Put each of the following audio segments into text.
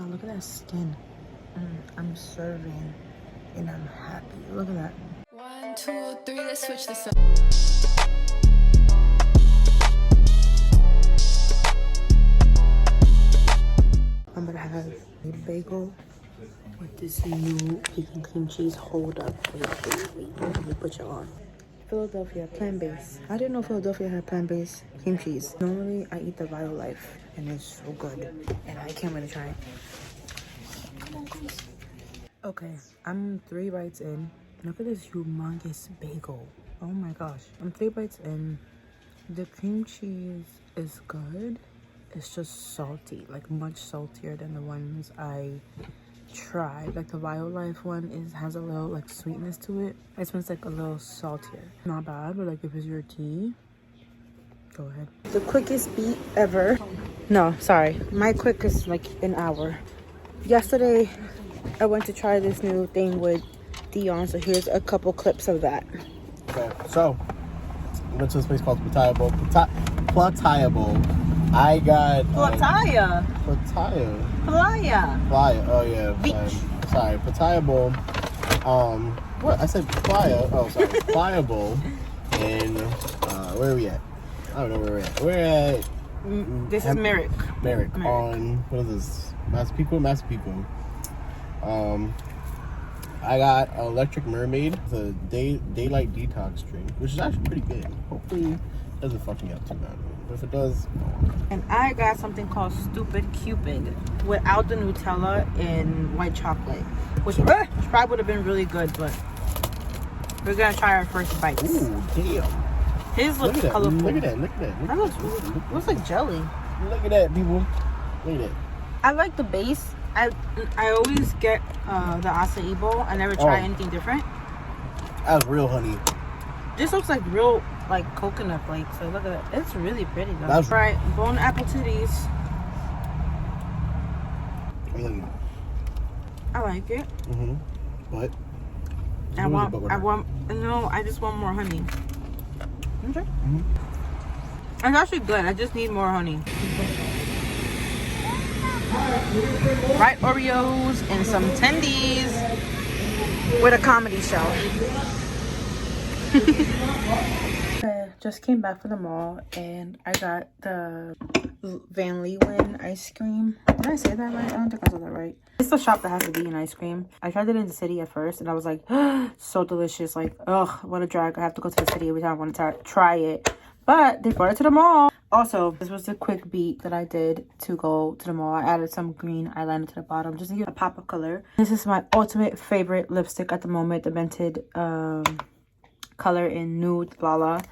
god, look at that skin. I'm serving and I'm happy. Look at that. 1, 2, 3, let's switch this up. I'm gonna have a bagel with this new pecan cream cheese. Hold up. Wait. Let me put you on. Philadelphia plant-based. I didn't know Philadelphia had plant-based cream cheese. Normally, I eat the Vital Life, and it's so good. And I can't wait to try it. Okay, I'm 3 bites in. Look at this humongous bagel. Oh my gosh. I'm 3 bites in. The cream cheese is good. It's just salty, like much saltier than the ones I tried. Like the Life one has a little like sweetness to it. This one's like a little saltier. Not bad, but like if it's your tea, go ahead. The quickest beat ever. No, sorry. My quickest like an hour. Yesterday, I went to try this new thing with Dion, so here's a couple clips of that. Okay, so I went to this place called Platayable. I got Playa. Oh yeah. Beach. Sorry, Platayable. What I said Playa. Oh, sorry, Playable. And where are we at? I don't know where we're at. We're at. This is Merrick. Merrick. On what is this? Massapequa. I got an Electric Mermaid, the daylight detox drink, which is actually pretty good. Hopefully, it doesn't fuck me up too bad. But if it does, And I got something called Stupid Cupid without the Nutella and white chocolate, which probably would have been really good, but we're gonna try our first bites. ooh, damn! His looks colorful. Look at that! That looks like jelly. Look at that, people! Look at that! I like the base. I always get the acai bowl. I never try anything different. That was real honey. This looks like real like coconut flakes. So look at that. It's really pretty though. That's right. Bone apple titties. I like it. But I just want more honey. Okay. It's actually good. I just need more honey. Right, Oreos and some tendies with a comedy show. I just came back from the mall and I got the Van Leeuwen ice cream. Did I say that right? I don't think I said that right. It's the shop that has the vegan ice cream. I tried it in the city at first and I was like, so delicious. Like, ugh, what a drag. I have to go to the city every time I want to try it. But they brought it to the mall. Also, this was a quick beat that I did to go to the mall. I added some green eyeliner to the bottom just to give a pop of color. This is my ultimate favorite lipstick at the moment, the Mented color in Nude Lala.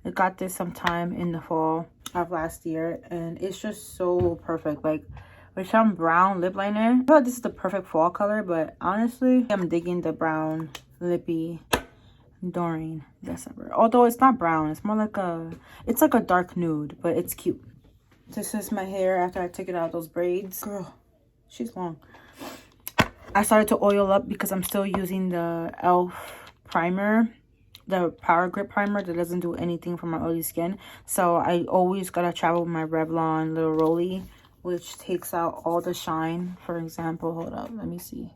I got this sometime in the fall of last year, and it's just so perfect. Like, with some brown lip liner, I feel like this is the perfect fall color, but honestly, I'm digging the brown lippy during December. Although it's not brown, it's more like it's like a dark nude, but it's cute. This is my hair after I took it out those braids. Girl, she's long. I started to oil up because I'm still using the e.l.f. primer, the Power Grip primer that doesn't do anything for my oily skin. So I always gotta travel with my Revlon little rolly, which takes out all the shine. For example, hold up, let me see.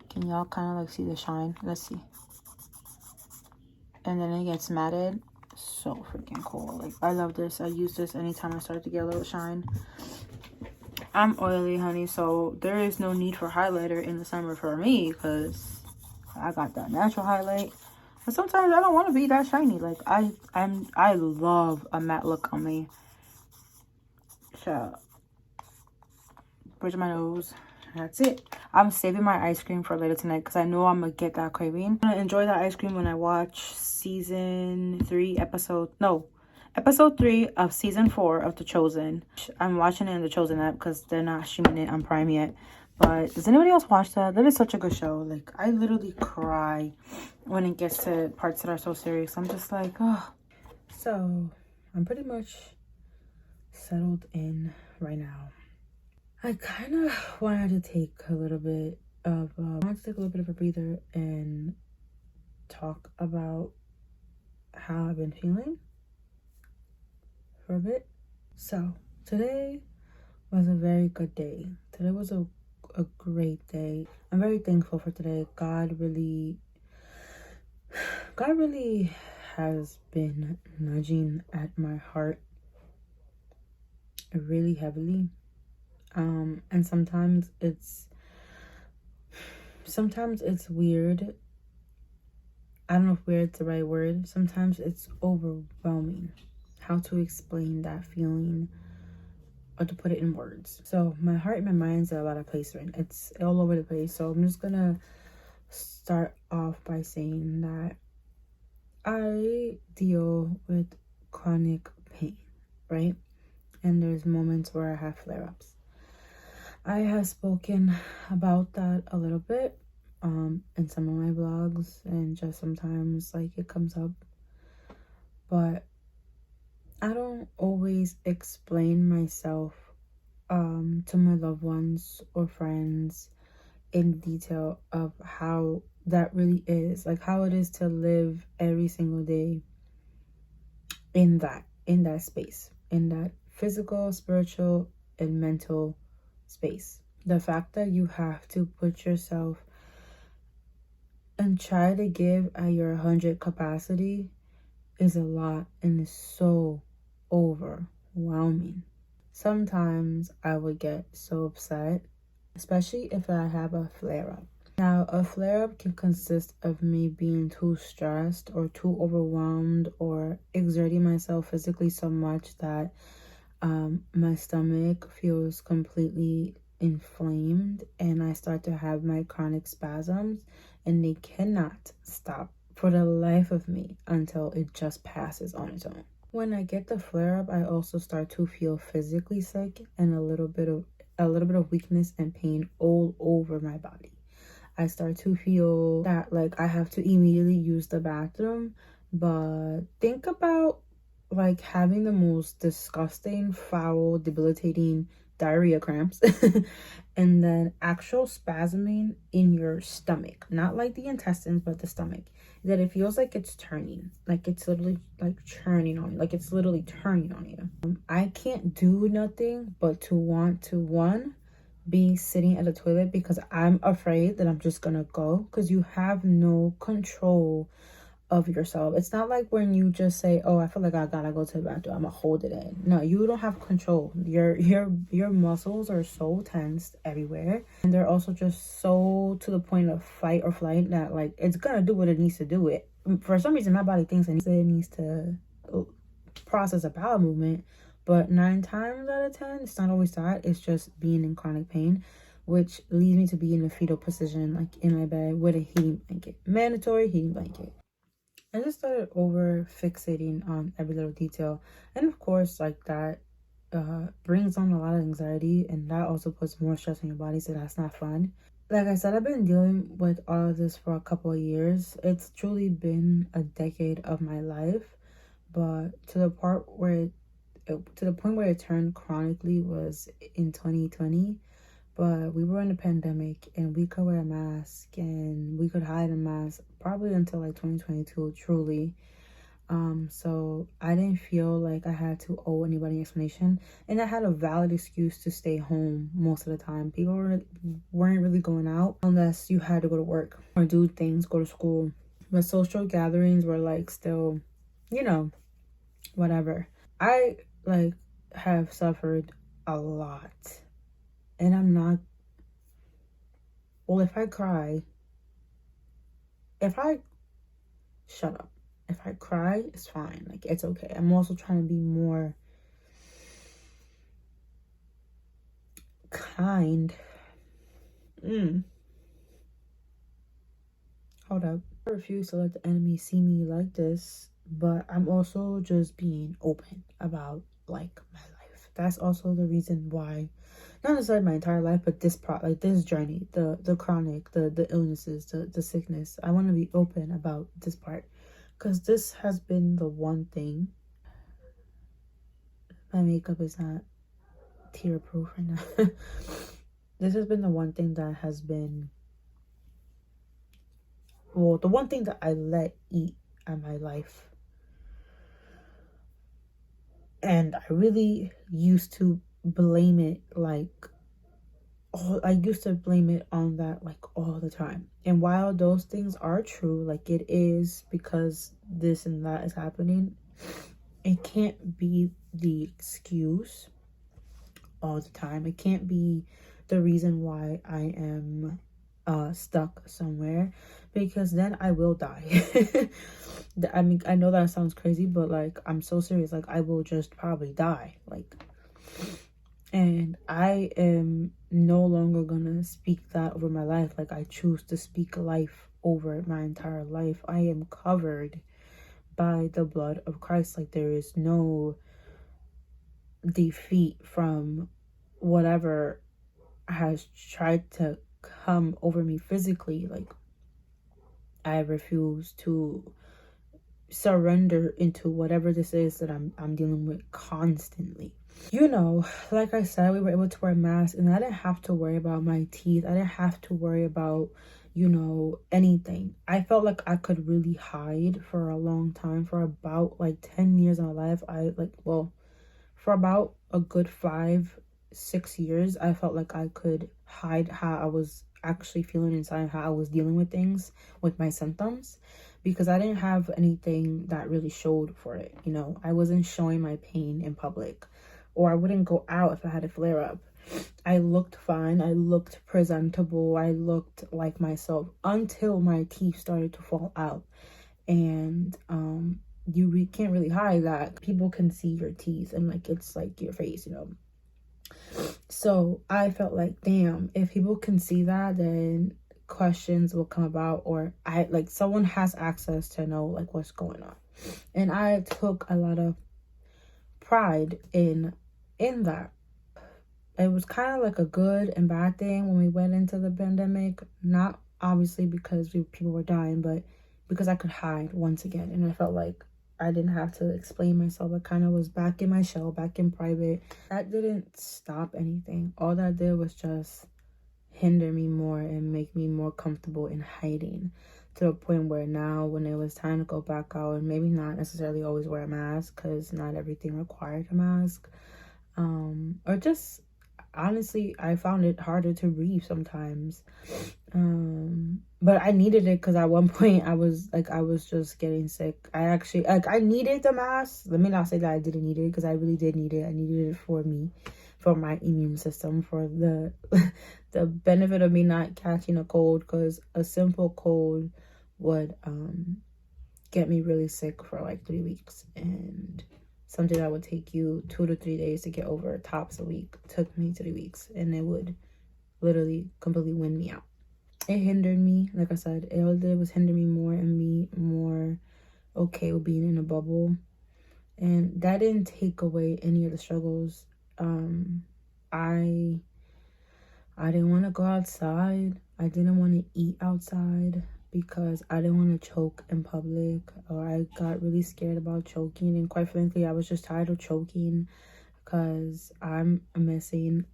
Can y'all kind of like see the shine? Let's see. And then it gets matted. So freaking cool. Like, I love this. I use this anytime I start to get a little shine. I'm oily, honey, so there is no need for highlighter in the summer for me because I got that natural highlight. But sometimes I don't want to be that shiny. Like, I love a matte look on me. So, bridge of my nose. That's it. I'm saving my ice cream for later tonight because I know I'm gonna get that craving. I'm gonna enjoy that ice cream when I watch episode 3 of season 4 of The Chosen. I'm watching it in the Chosen app because they're not streaming it on Prime yet. But does anybody else watch that? That is such a good show. Like, I literally cry when it gets to parts that are so serious. I'm just like, oh. So I'm pretty much settled in right now. I kind of wanted to take a little bit of a breather and talk about how I've been feeling for a bit. So today was a very good day. Today was a a great day. I'm very thankful for today. God really has been nudging at my heart really heavily. And sometimes it's weird. I don't know if weird's the right word. Sometimes it's overwhelming how to explain that feeling or to put it in words. So my heart and my mind's at a lot of places right now. It's all over the place. So I'm just gonna start off by saying that I deal with chronic pain, right? And there's moments where I have flare-ups. I have spoken about that a little bit in some of my vlogs, and just sometimes like it comes up, but I don't always explain myself to my loved ones or friends in detail of how that really is, like how it is to live every single day in that space, in that physical, spiritual, and mental space. The fact that you have to put yourself and try to give at your 100 capacity is a lot and is so overwhelming. Sometimes I would get so upset, especially if I have a flare-up. Now, a flare-up can consist of me being too stressed or too overwhelmed or exerting myself physically so much that my stomach feels completely inflamed and I start to have my chronic spasms, and they cannot stop for the life of me until it just passes on its own. When I get the flare up, I also start to feel physically sick and a little bit of weakness and pain all over my body. I start to feel that like I have to immediately use the bathroom, but think about like having the most disgusting, foul, debilitating diarrhea cramps and then actual spasming in your stomach, not like the intestines but the stomach, that it feels like it's turning, like it's literally like churning on you, like it's literally turning on you. I can't do nothing but to want to be sitting at the toilet because I'm afraid that I'm just gonna go, because you have no control of yourself. It's not like when you just say, oh, I feel like I gotta go to the bathroom, I'm gonna hold it in. No, you don't have control. Your muscles are so tensed everywhere, and they're also just so to the point of fight or flight that like it's gonna do what it needs to do. It for some reason my body thinks it needs to process a bowel movement, but 9 times out of 10 it's not always that. It's just being in chronic pain, which leads me to be in a fetal position, like in my bed with a heating blanket, mandatory heating blanket. I just started over fixating on every little detail, and of course like that brings on a lot of anxiety, and that also puts more stress on your body, so that's not fun. Like I said, I've been dealing with all of this for a couple of years. It's truly been a decade of my life, but to the point where it turned chronically was in 2020. But we were in a pandemic and we could wear a mask and we could hide a mask probably until like 2022, truly. So I didn't feel like I had to owe anybody an explanation, and I had a valid excuse to stay home most of the time. People weren't really going out unless you had to go to work or do things, go to school. But social gatherings were like still, whatever. I like have suffered a lot. And I'm not, well, if I shut up. If I cry, it's fine. Like, it's okay. I'm also trying to be more kind. Hold up. I refuse to let the enemy see me like this, but I'm also just being open about, like, my life. That's also the reason why, not necessarily my entire life, but this this journey, the chronic, the illnesses, the sickness. I want to be open about this part, because this has been the one thing. My makeup is not tear proof right now. This has been the one thing that has been, well, the one thing that I let eat at my life. And I really used to blame it like I used to blame it on that like all the time. And while those things are true, like it is because this and that is happening, it can't be the excuse all the time. It can't be the reason why I am stuck somewhere, because then I will die. I mean, I know that sounds crazy, but like I'm so serious. Like I will just probably die. Like, and I am no longer gonna speak that over my life. Like I choose to speak life over my entire life. I am covered by the blood of Christ. Like there is no defeat from whatever has tried to come over me physically. Like I refuse to surrender into whatever this is that I'm dealing with constantly. You know, like I said, we were able to wear masks, and I didn't have to worry about my teeth. I didn't have to worry about, you know, anything. I felt like I could really hide for a long time. For about like 10 years of my life, for about a good 5-6 years, I felt like I could hide how I was actually feeling inside, how I was dealing with things, with my symptoms, because I didn't have anything that really showed for it. You know, I wasn't showing my pain in public, or I wouldn't go out if I had a flare up. I looked fine, I looked presentable, I looked like myself until my teeth started to fall out. And you can't really hide that. People can see your teeth, and like it's like your face, you know. So I felt like, damn, if people can see that, then questions will come about, or I like someone has access to know like what's going on. And I took a lot of pride in that. It was kind of like a good and bad thing when we went into the pandemic, not obviously because people were dying, but because I could hide once again. And I felt like I didn't have to explain myself. I kind of was back in my shell, back in private. That didn't stop anything. All that did was just hinder me more and make me more comfortable in hiding, to a point where now when it was time to go back out, and maybe not necessarily always wear a mask because not everything required a mask, or just honestly, I found it harder to breathe sometimes. But I needed it because at one point I was just getting sick. I actually, like, I needed the mask. Let me not say that I didn't need it, because I really did need it. I needed it for me, for my immune system, for the the benefit of me not catching a cold, because a simple cold would get me really sick for like 3 weeks, and something that would take you 2 to 3 days to get over, tops a week, took me 3 weeks, and it would literally completely win me out. It hindered me. Like I said, all it did was hinder me more and be more okay with being in a bubble. And that didn't take away any of the struggles. I didn't want to go outside. I didn't want to eat outside because I didn't want to choke in public, or I got really scared about choking. And quite frankly, I was just tired of choking, because I'm missing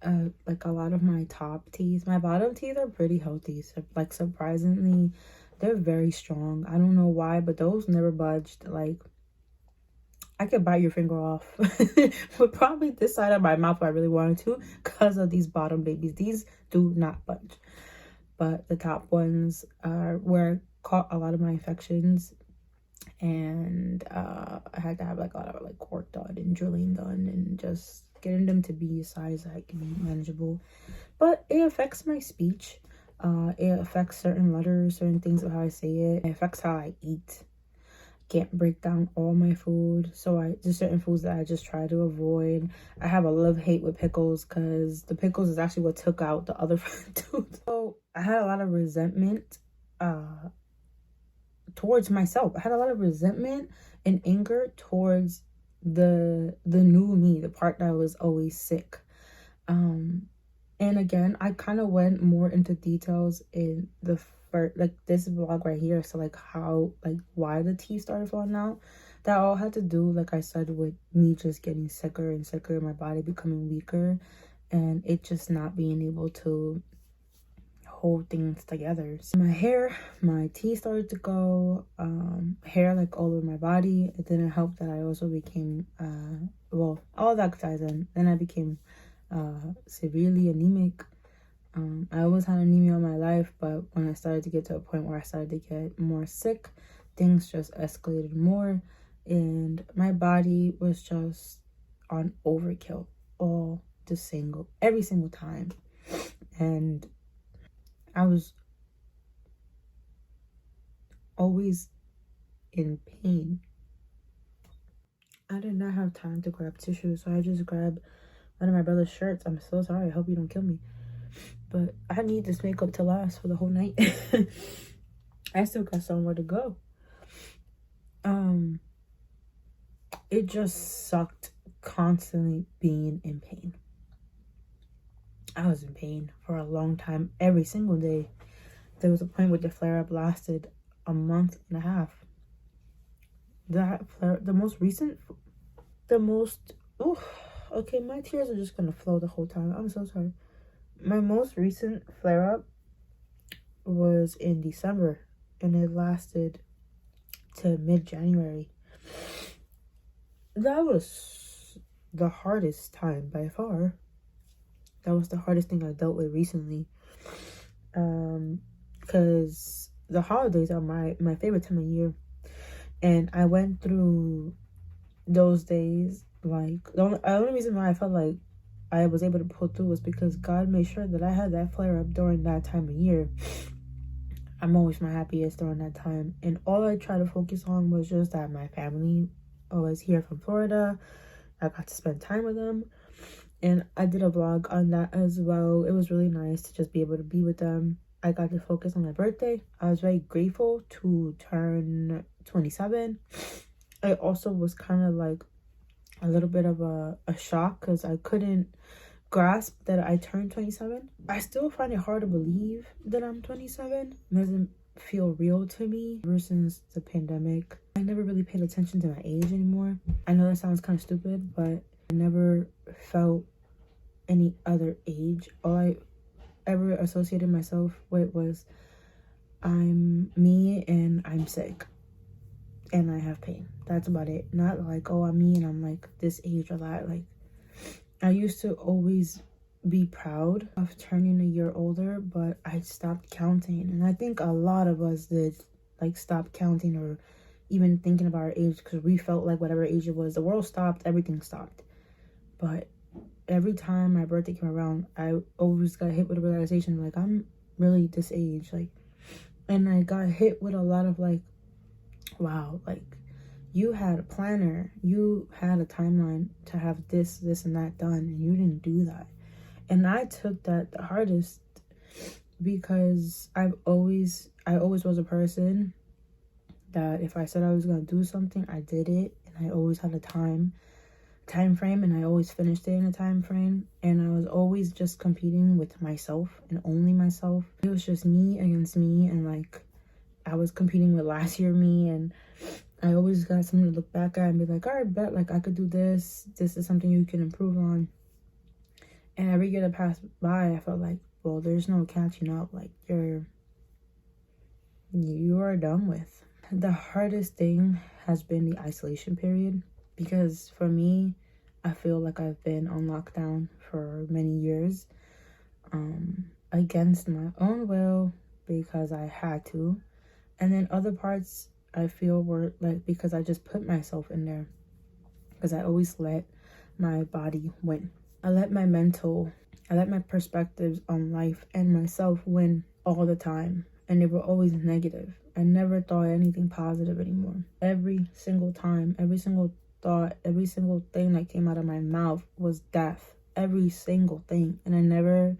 like a lot of my top teeth. My bottom teeth are pretty healthy. So, like, surprisingly, they're very strong. I don't know why, but those never budged. Like, I could bite your finger off. But probably this side of my mouth if I really wanted to, because of these bottom babies. These do not budge. But the top ones are where I caught a lot of my infections. And I had to have like a lot of like work done and drilling done, and just getting them to be a size that can be manageable. But it affects my speech. It affects certain letters, certain things of how I say it. It affects how I eat. Can't break down all my food, so there's certain foods that I just try to avoid. I have a love-hate with pickles, because the pickles is actually what took out the other tooth. So I had a lot of resentment towards myself. I had a lot of resentment and anger towards the new me, the part that was always sick. And again, I kind of went more into details in the first, like, this vlog right here. So like how, like, why the teeth started falling out. That all had to do, like I said, with me just getting sicker and sicker, my body becoming weaker, and it just not being able to hold things together. So my teeth started to go, hair like all over my body. It didn't help that I also became all that ties in. Then I became severely anemic. I always had anemia in my life, but when I started to get to a point where I started to get more sick, things just escalated more, and my body was just on overkill every single time. And I was always in pain. I did not have time to grab tissue, so I just grabbed one of my brother's shirts. I'm so sorry. I hope you don't kill me. But I need this makeup to last for the whole night. I still got somewhere to go. It just sucked constantly being in pain. I was in pain for a long time, every single day. There was a point where the flare-up lasted a month and a half. Okay, my tears are just gonna flow the whole time. I'm so sorry. My most recent flare-up was in December, and it lasted to mid-January. That was the hardest time by far. That was the hardest thing I dealt with recently. Because the holidays are my favorite time of year. And I went through those days, like, the only reason why I felt like I was able to pull through was because God made sure that I had that flare-up during that time of year. I'm always my happiest during that time. And all I try to focus on was just that my family was here from Florida. I got to spend time with them. And I did a vlog on that as well. It was really nice to just be able to be with them. I got to focus on my birthday. I was very grateful to turn 27. I also was kind of like a little bit of a shock because I couldn't grasp that I turned 27. I still find it hard to believe that I'm 27. It doesn't feel real to me ever since the pandemic. I never really paid attention to my age anymore. I know that sounds kind of stupid, but I never felt any other age. All I ever associated myself with was I'm me and I'm sick and I have pain. That's about it. Not like, oh, I'm me and I'm like this age or that. Like, I used to always be proud of turning a year older, but I stopped counting. And I think a lot of us did, like, stop counting or even thinking about our age because we felt like whatever age it was, the world stopped, everything stopped. But every time my birthday came around, I always got hit with a realization, like, I'm really this age. Like, and I got hit with a lot of, like, wow, like, you had a planner, you had a timeline to have this and that done, and you didn't do that. And I took that the hardest because I always was a person that if I said I was going to do something, I did it. And I always had a time frame, and I always finished it in a time frame. And I was always just competing with myself and only myself. It was just me against me, and like I was competing with last year me, and I always got something to look back at and be like, all right, bet, like, I could do this. This is something you can improve on. And every year that passed by, I felt like, well, there's no catching up. Like, you are done with. The hardest thing has been the isolation period, because for me, I feel like I've been on lockdown for many years, against my own will, because I had to. And then other parts I feel were like because I just put myself in there, because I always let my body win. I let my perspectives on life and myself win all the time, and they were always negative. I never thought anything positive anymore. Every single time, every single thought, every single thing that came out of my mouth was death. Every single thing. And I never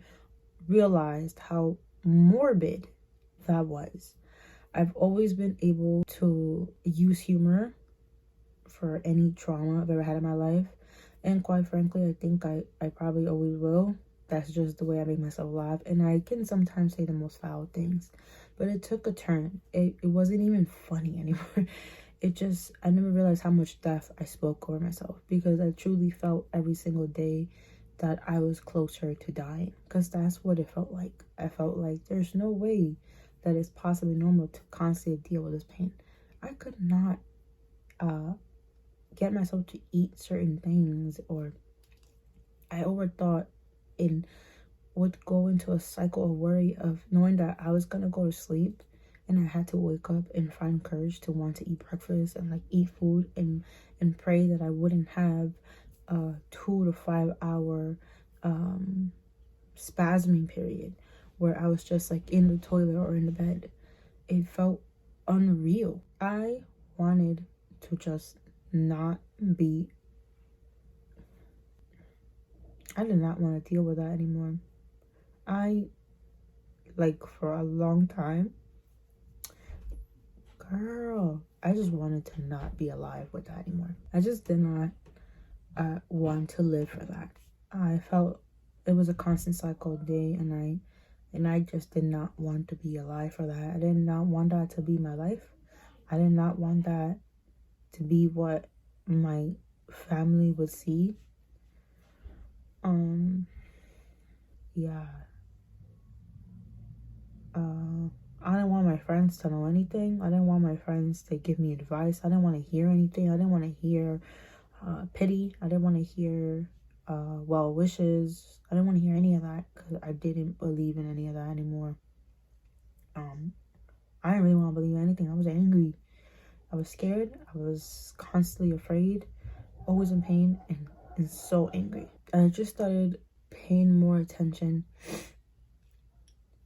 realized how morbid that was. I've always been able to use humor for any trauma I've ever had in my life. And quite frankly, I think I probably always will. That's just the way I make myself laugh. And I can sometimes say the most foul things. But it took a turn. It wasn't even funny anymore. I never realized how much death I spoke over myself, because I truly felt every single day that I was closer to dying. Because that's what it felt like. I felt like there's no way that it's possibly normal to constantly deal with this pain. I could not get myself to eat certain things, or I overthought in would go into a cycle of worry of knowing that I was gonna go to sleep and I had to wake up and find courage to want to eat breakfast and like eat food and pray that I wouldn't have a 2 to 5 hour spasming period where I was just like in the toilet or in the bed. It felt unreal. I wanted to just not be. I did not want to deal with that anymore. I, like, for a long time, girl, I just wanted to not be alive with that anymore. I just did not want to live for that. I felt it was a constant cycle day, and I just did not want to be alive for that. I did not want that to be my life. I did not want that to be what my family would see. Yeah. I didn't want my friends to know anything. I didn't want my friends to give me advice. I didn't want to hear anything. I didn't want to hear pity. I didn't want to hear well wishes. I didn't want to hear any of that because I didn't believe in any of that anymore. I didn't really want to believe in anything. I was angry. I was scared. I was constantly afraid, always in pain, and so angry. I just started paying more attention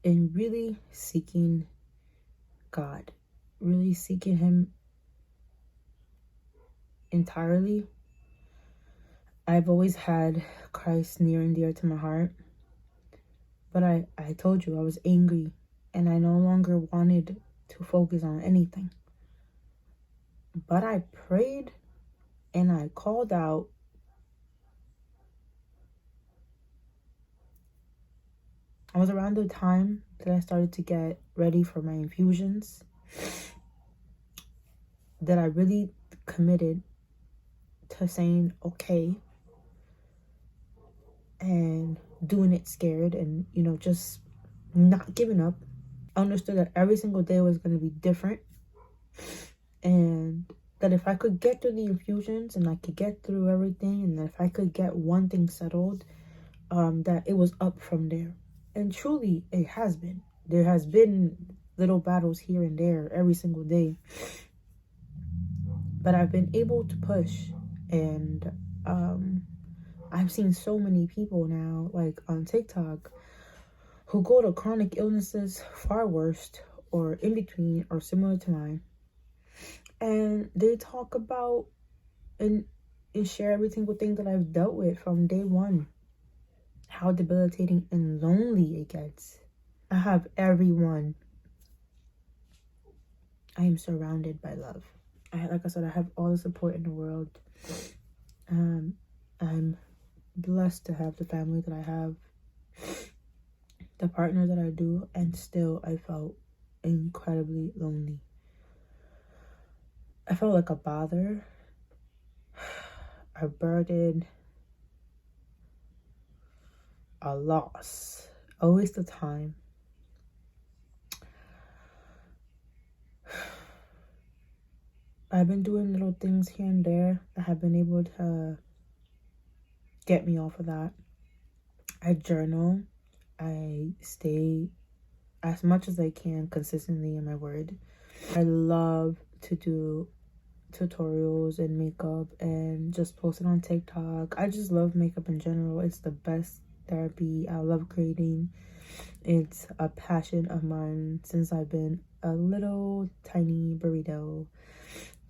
and really seeking God, really seeking Him entirely. I've always had Christ near and dear to my heart, but I told you I was angry and I no longer wanted to focus on anything. But I prayed and I called out. I was around the time that I started to get ready for my infusions that I really committed to saying okay and doing it scared and, just not giving up. I understood that every single day was going to be different, and that if I could get through the infusions and I could get through everything, and that if I could get one thing settled, that it was up from there. And truly, it has been. There has been little battles here and there every single day. But I've been able to push. And I've seen so many people now, like on TikTok, who go to chronic illnesses far worse or in between or similar to mine. And they talk about and share every single thing that I've dealt with from day one. How debilitating and lonely it gets. I have everyone. I am surrounded by love. Like I said, I have all the support in the world. I'm blessed to have the family that I have, the partner that I do, and still I felt incredibly lonely. I felt like a bother, a burden, a loss, a waste of time. I've been doing little things here and there that have been able to get me off of that. I journal. I stay as much as I can consistently in my word. I love to do tutorials and makeup and just post it on TikTok. I just love makeup in general. It's the best therapy. I love creating. It's a passion of mine since I've been a little tiny burrito.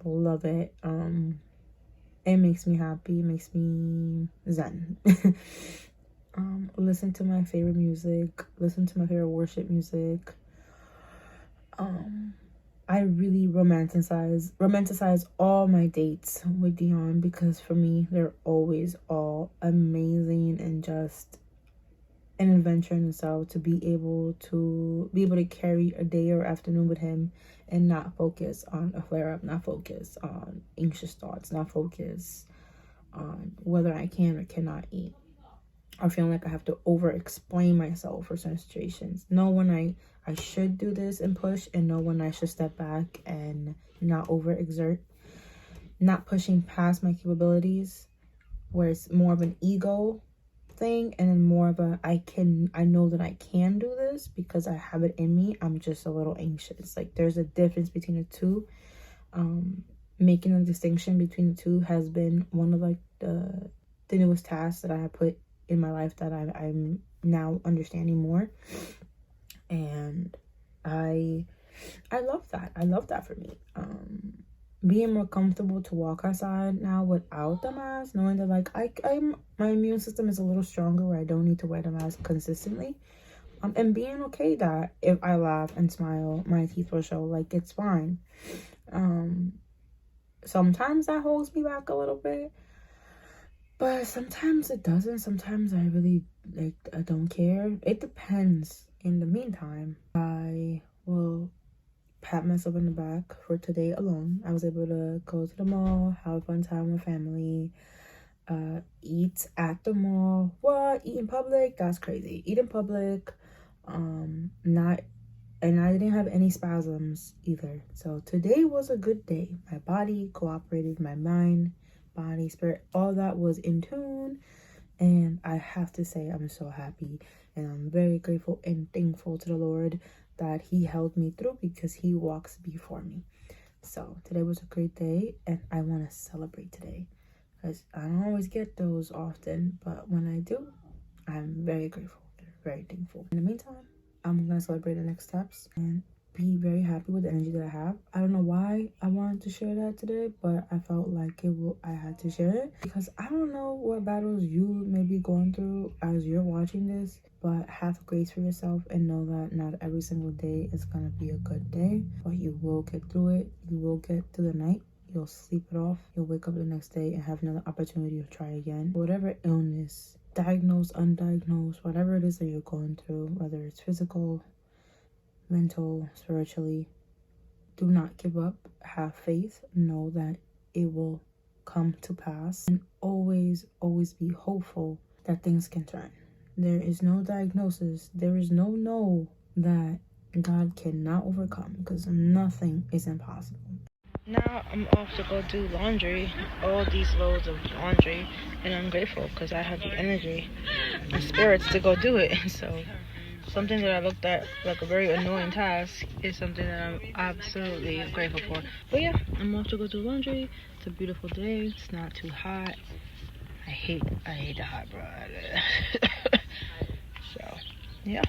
Love it. It makes me happy. It makes me zen. Listen to my favorite music. Listen to my favorite worship music. I really romanticize all my dates with Dion because for me they're always all amazing and just an adventure in itself to be able to carry a day or afternoon with him and not focus on a flare-up, not focus on anxious thoughts, not focus on whether I can or cannot eat, or feeling like I have to over-explain myself for certain situations. Know when I should do this and push, and know when I should step back and not over-exert. Not pushing past my capabilities, where it's more of an ego thing, and then more of a I know that I can do this because I have it in me. I'm just a little anxious. Like, there's a difference between the two. Making a distinction between the two has been one of like the newest tasks that I have put in my life that I'm now understanding more, and I love that. I love that for me. Being more comfortable to walk outside now without the mask, knowing that like my immune system is a little stronger where I don't need to wear the mask consistently, and being okay that if I laugh and smile, my teeth will show. Like, it's fine. Sometimes that holds me back a little bit, but sometimes it doesn't. Sometimes I really I don't care. It depends. In the meantime, I will pat myself in the back for today alone. I was able to go to the mall, have a fun time with family, eat at the mall. What? Eat in public? That's crazy. Eat in public. And I didn't have any spasms either. So today was a good day. My body cooperated, my mind, body, spirit, all that was in tune. And I have to say, I'm so happy, and I'm very grateful and thankful to the Lord that he held me through, because he walks before me. So today was a great day, and I want to celebrate today, because I don't always get those often, but when I do, I'm very grateful and very thankful. In the meantime, I'm going to celebrate the next steps and be very happy with the energy that I have. I don't know why I wanted to share that today, but I felt like I had to share it, because I don't know what battles you may be going through as you're watching this, but have grace for yourself and know that not every single day is going to be a good day, but you will get through it. You will get through the night. You'll sleep it off. You'll wake up the next day and have another opportunity to try again. Whatever illness, diagnosed, undiagnosed, whatever it is that you're going through, whether it's physical, mental, spiritually, do not give up. Have faith. Know that it will come to pass, and always be hopeful that things can turn. There is no diagnosis, there is no that God cannot overcome, because nothing is impossible. Now I'm off to go do laundry, all these loads of laundry, and I'm grateful because I have the energy and spirits to go do it. So something that I looked at like a very annoying task is something that I'm absolutely grateful for. But yeah, I'm off to go do laundry. It's a beautiful day. It's not too hot. I hate the hot, bro. So yeah.